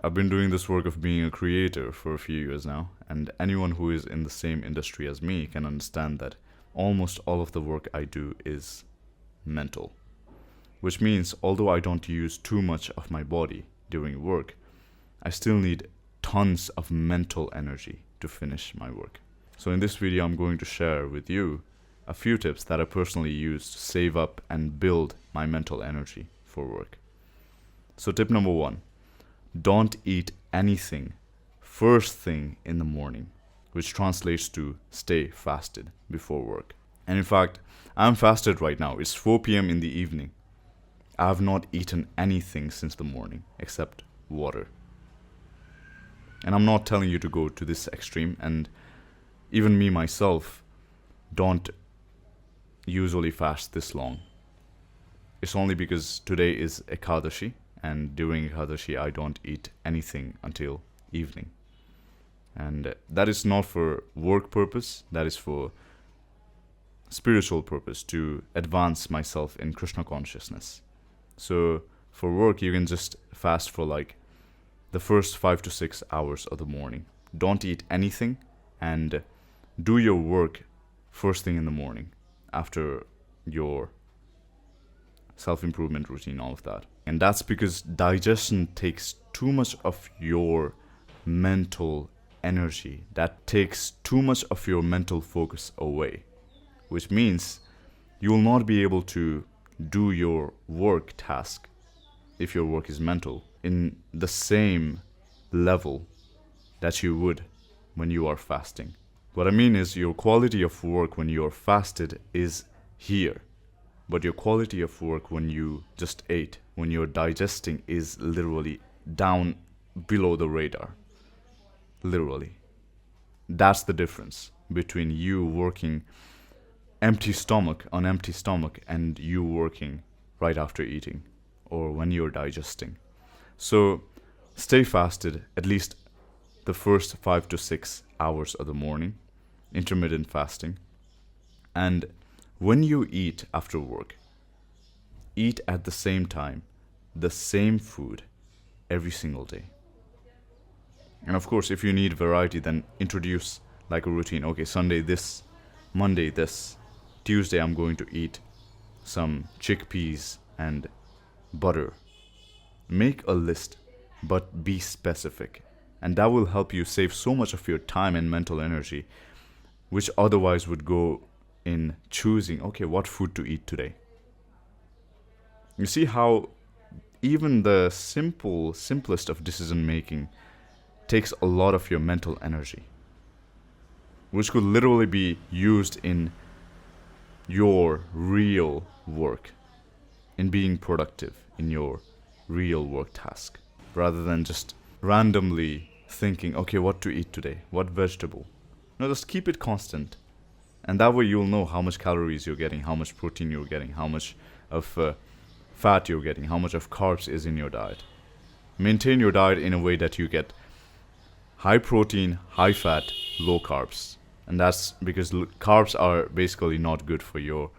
I've been doing this work of being a creator for a few years now, and anyone who is in the same industry as me can understand that almost all of the work I do is mental. Which means, although I don't use too much of my body during work, I still need tons of mental energy to finish my work. So in this video, I'm going to share with you a few tips that I personally use to save up and build my mental energy for work. So tip number 1, don't eat anything first thing in the morning, which translates to stay fasted before work. And in fact, I'm fasted right now. It's 4 p.m. in the evening. I have not eaten anything since the morning except water. And I'm not telling you to go to this extreme, and even me myself don't usually fast this long. It's only because today is Ekadashi, and during Ekadashi I don't eat anything until evening. And that is not for work purpose, that is for spiritual purpose, to advance myself in Krishna consciousness. So for work, you can just fast for like the first 5 to 6 hours of the morning. Don't eat anything and do your work first thing in the morning after your self-improvement routine, all of that. And that's because digestion takes too much of your mental energy. That takes too much of your mental focus away, which means you will not be able to do your work task, if your work is mental, in the same level that you would when you are fasting. What I mean is, your quality of work when you're fasted is here, but your quality of work when you just ate, when you're digesting, is literally down below the radar. Literally. That's the difference between you working on empty stomach and you working right after eating or when you're digesting. So stay fasted at least the first 5 to 6 hours of the morning, intermittent fasting. And when you eat after work, eat at the same time, the same food every single day. And of course, if you need variety, then introduce like a routine. Okay, Sunday this, Monday this, Tuesday I'm going to eat some chickpeas and butter. Make a list, but be specific. And that will help you save so much of your time and mental energy, which otherwise would go in choosing, okay, what food to eat today. You see how even the simplest of decision making takes a lot of your mental energy, which could literally be used in your real work, in being productive in your real work task, rather than just randomly thinking, okay, what to eat today, what vegetable. No, just keep it constant, and that way you'll know how much calories you're getting, how much protein you're getting, how much of fat you're getting, how much of carbs is in your diet. Maintain your diet in a way that you get high protein, high fat, low carbs. And that's because carbs are basically not good for your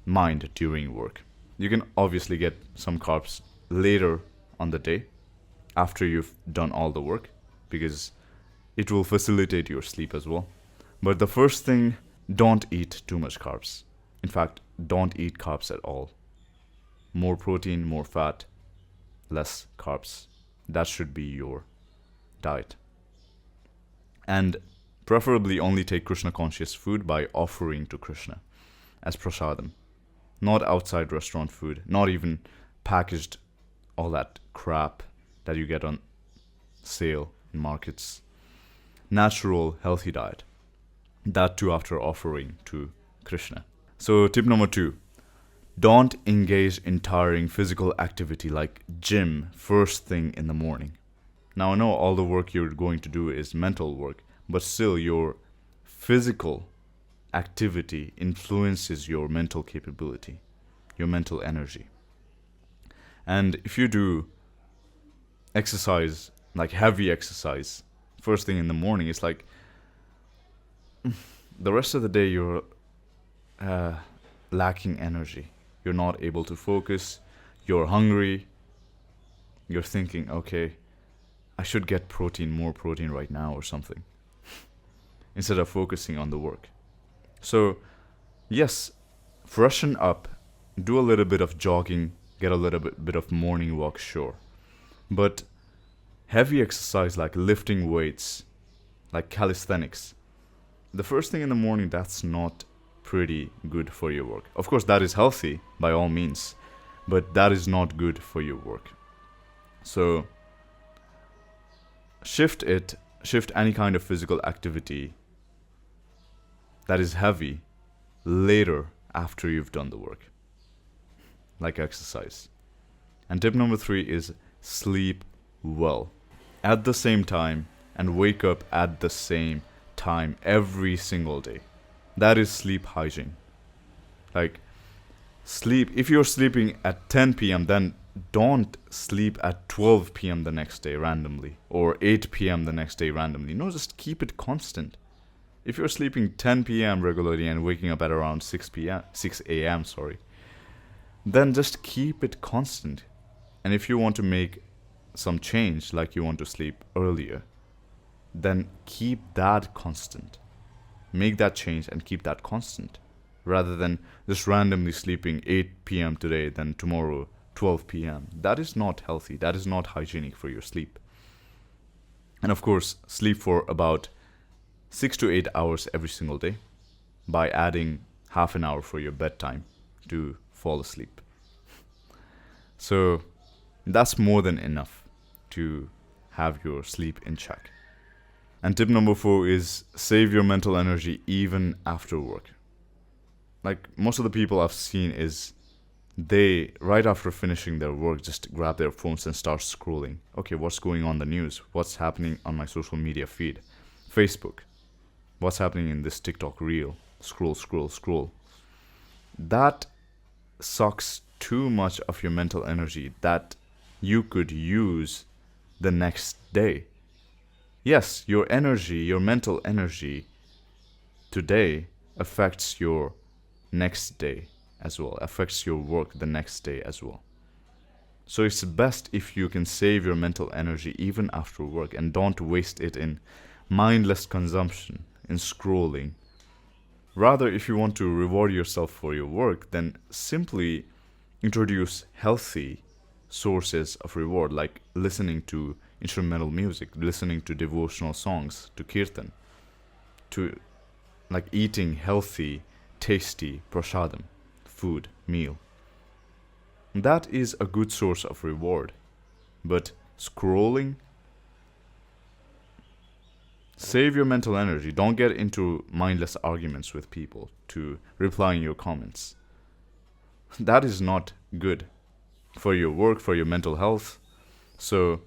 mind during work. You can obviously get some carbs later on the day after you've done all the work, because it will facilitate your sleep as well. But the first thing, don't eat too much carbs. In fact, don't eat carbs at all. More protein, more fat, less carbs. That should be your diet. And preferably only take Krishna conscious food by offering to Krishna as prasadam. Not outside restaurant food, not even packaged, all that crap that you get on sale in markets. Natural, healthy diet. That too after offering to Krishna. So tip number 2, don't engage in tiring physical activity like gym first thing in the morning. Now I know all the work you're going to do is mental work, but still your physical activity influences your mental capability, your mental energy. And if you do exercise, like heavy exercise, first thing in the morning, it's like the rest of the day you're lacking energy. You're not able to focus, you're hungry, you're thinking, okay, I should get more protein right now or something, instead of focusing on the work. So, yes, freshen up, do a little bit of jogging, get a little bit of morning walk, sure. But heavy exercise like lifting weights, like calisthenics, the first thing in the morning, that's not pretty good for your work. Of course, that is healthy by all means, but that is not good for your work. So shift any kind of physical activity that is heavy later after you've done the work, like exercise. And tip number 3 is sleep well at the same time and wake up at the same time every single day. That is sleep hygiene. Like, sleep, if you're sleeping at 10 p.m., then don't sleep at 12 p.m. the next day randomly, or 8 p.m. the next day randomly. No, just keep it constant. If you're sleeping 10 p.m. regularly and waking up at around 6 a.m., then just keep it constant. And if you want to make some change, like you want to sleep earlier, then keep that constant. Make that change and keep that constant, rather than just randomly sleeping 8 p.m. today, then tomorrow 12 p.m. That is not healthy. That is not hygienic for your sleep. And of course, sleep for about 6 to 8 hours every single day by adding half an hour for your bedtime to fall asleep. So that's more than enough to have your sleep in check. And tip number 4 is save your mental energy even after work. Like, most of the people I've seen is they, right after finishing their work, just grab their phones and start scrolling. Okay, what's going on the news? What's happening on my social media feed? Facebook. What's happening in this TikTok reel? Scroll. That sucks too much of your mental energy that you could use the next day. Yes, your energy, your mental energy today affects your next day as well, affects your work the next day as well. So it's best if you can save your mental energy even after work and don't waste it in mindless consumption, in scrolling. Rather, if you want to reward yourself for your work, then simply introduce healthy sources of reward, like listening to instrumental music, listening to devotional songs, to kirtan, to like eating healthy, tasty prasadam, food, meal. That is a good source of reward. But scrolling, save your mental energy. Don't get into mindless arguments with people to replying your comments. That is not good for your work, for your mental health. So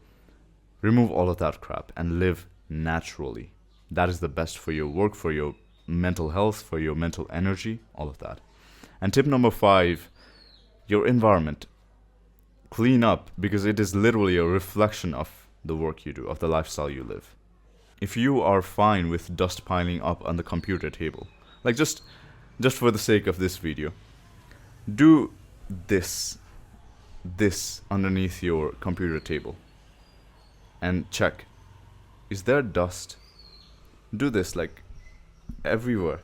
remove all of that crap and live naturally. That is the best for your work, for your mental health, for your mental energy, all of that. And tip number 5, your environment. Clean up, because it is literally a reflection of the work you do, of the lifestyle you live. If you are fine with dust piling up on the computer table, like just for the sake of this video, do this underneath your computer table and check, is there dust? Do this like everywhere.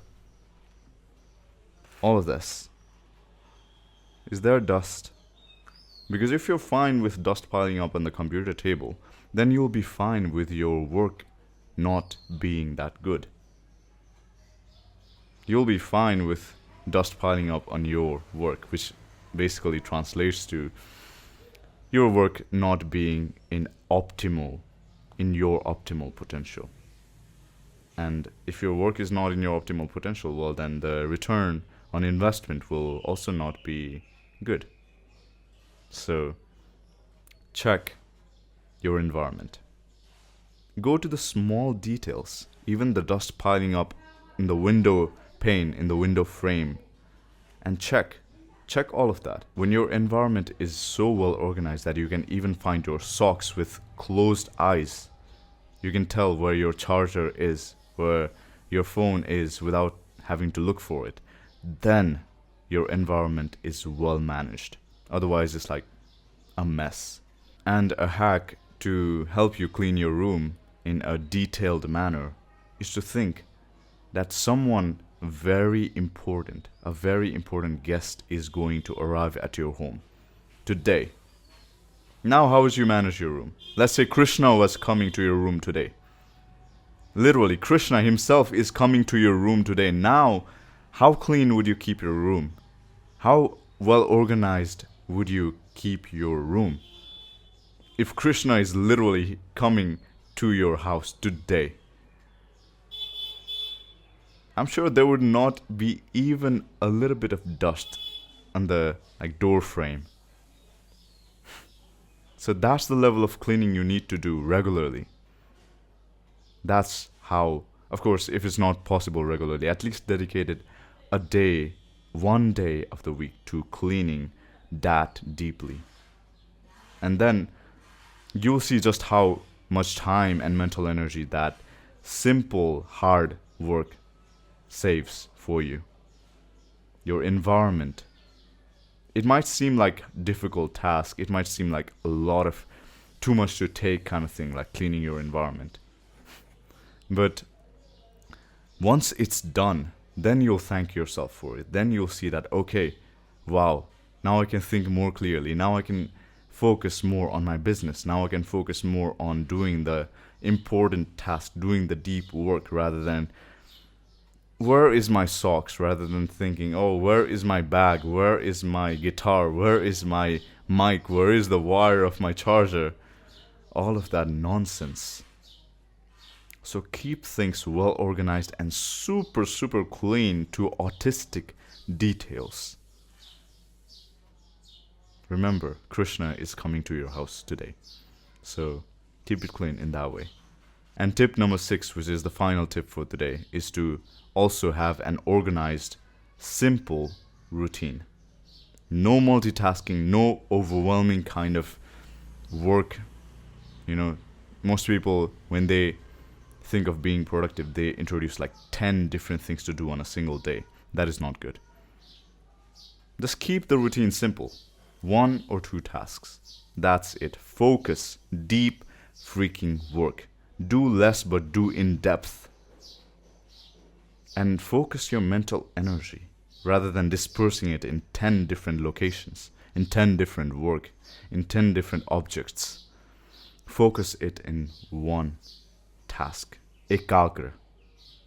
All of this. Is there dust? Because if you're fine with dust piling up on the computer table, then you'll be fine with your work not being that good. You'll be fine with dust piling up on your work, which basically translates to your work not being in your optimal potential. And if your work is not in your optimal potential, well, then the return on investment will also not be good. So check your environment. Go to the small details, even the dust piling up in the window pane, in the window frame, and check all of that. When your environment is so well organized that you can even find your socks with closed eyes, you can tell where your charger is, where your phone is without having to look for it, then your environment is well managed. Otherwise, it's like a mess. And a hack to help you clean your room in a detailed manner is to think that someone very important, a very important guest is going to arrive at your home today. Now, how would you manage your room? Let's say Krishna was coming to your room today. Literally, Krishna himself is coming to your room today. Now, how clean would you keep your room? How well organized would you keep your room? If Krishna is literally coming to your house today, I'm sure there would not be even a little bit of dust on the door frame. So that's the level of cleaning you need to do regularly. That's how, of course, if it's not possible regularly, at least dedicated a day, one day of the week to cleaning that deeply. And then you'll see just how much time and mental energy that simple, hard work saves for you. Your environment. It might seem like a difficult task. It might seem like a lot of too much to take kind of thing, like cleaning your environment. But once it's done, then you'll thank yourself for it. Then you'll see that, okay, wow, now I can think more clearly. Now I can focus more on my business. Now I can focus more on doing the important task, doing the deep work, rather than where is my socks, rather than thinking, oh, where is my bag? Where is my guitar? Where is my mic? Where is the wire of my charger? All of that nonsense. So keep things well organized and super, super clean to autistic details. Remember, Krishna is coming to your house today. So keep it clean in that way. And tip number 6, which is the final tip for today, is to also have an organized, simple routine. No multitasking, no overwhelming kind of work. Most people, when they think of being productive, they introduce like 10 different things to do on a single day. That is not good. Just keep the routine simple. 1 or 2 tasks. That's it. Focus. Deep freaking work. Do less but do in depth. And focus your mental energy rather than dispersing it in 10 different locations, in 10 different work, in 10 different objects. Focus it in one task. Ekagra.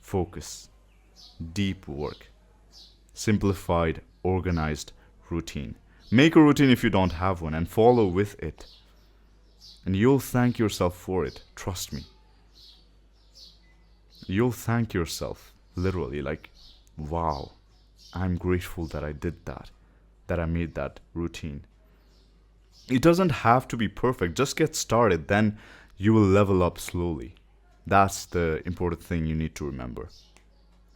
Focus. Deep work. Simplified, organized routine. Make a routine if you don't have one and follow with it. And you'll thank yourself for it. Trust me. You'll thank yourself, literally, like, wow, I'm grateful that I did that I made that routine. It doesn't have to be perfect. Just get started. Then you will level up slowly. That's the important thing you need to remember.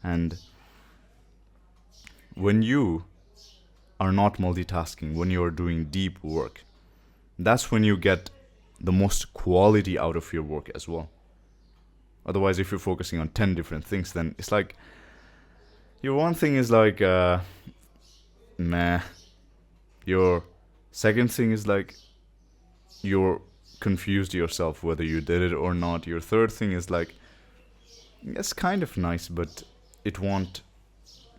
And when you are not multitasking, when you are doing deep work, that's when you get the most quality out of your work as well. Otherwise, if you're focusing on 10 different things, then it's like your one thing is like meh. Your second thing is like you're confused yourself whether you did it or not. Your third thing is like, it's kind of nice, but it won't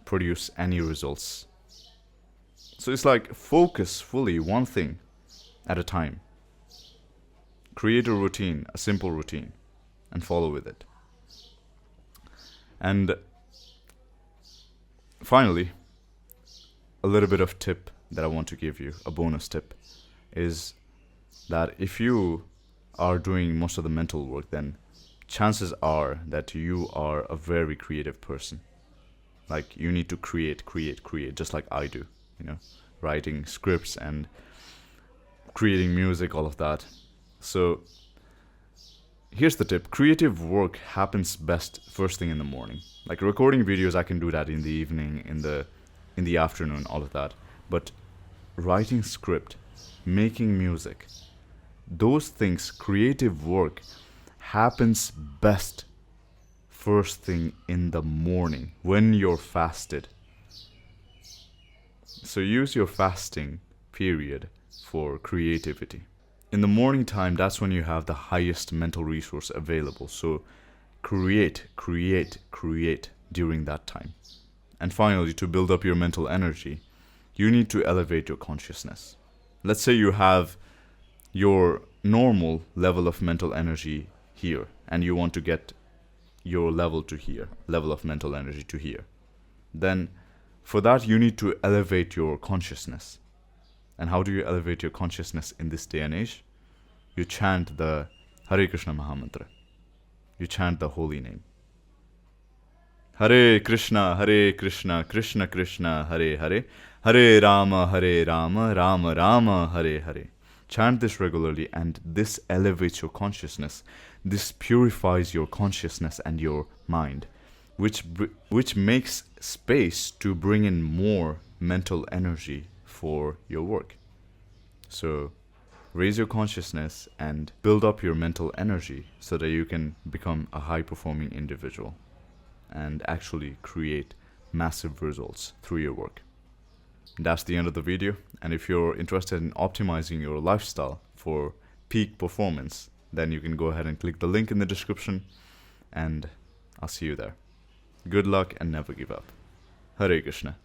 produce any results. So it's like focus fully one thing at a time. Create a routine, a simple routine, and follow with it. And finally, a little bit of tip that I want to give you, a bonus tip, is that if you are doing most of the mental work, then chances are that you are a very creative person. Like, you need to create, just like I do, writing scripts and creating music, all of that. So here's the tip. Creative work happens best first thing in the morning. Like recording videos, I can do that in the evening, in the afternoon, all of that. But writing script, making music, those things, creative work, happens best first thing in the morning when you're fasted. So use your fasting period for creativity. In the morning time, that's when you have the highest mental resource available. So create during that time. And finally, to build up your mental energy, you need to elevate your consciousness. Let's say you have your normal level of mental energy here, and you want to get your level to here, level of mental energy to here. Then for that, you need to elevate your consciousness. And how do you elevate your consciousness in this day and age? You chant the Hare Krishna Mahamantra. You chant the holy name. Hare Krishna, Krishna Krishna, Hare Hare, Hare Rama, Rama Rama, Hare Hare. Chant this regularly, and this elevates your consciousness. This purifies your consciousness and your mind, which makes space to bring in more mental energy for your work. So raise your consciousness and build up your mental energy so that you can become a high-performing individual and actually create massive results through your work. That's the end of the video, and if you're interested in optimizing your lifestyle for peak performance, then you can go ahead and click the link in the description, and I'll see you there. Good luck and never give up. Hare Krishna.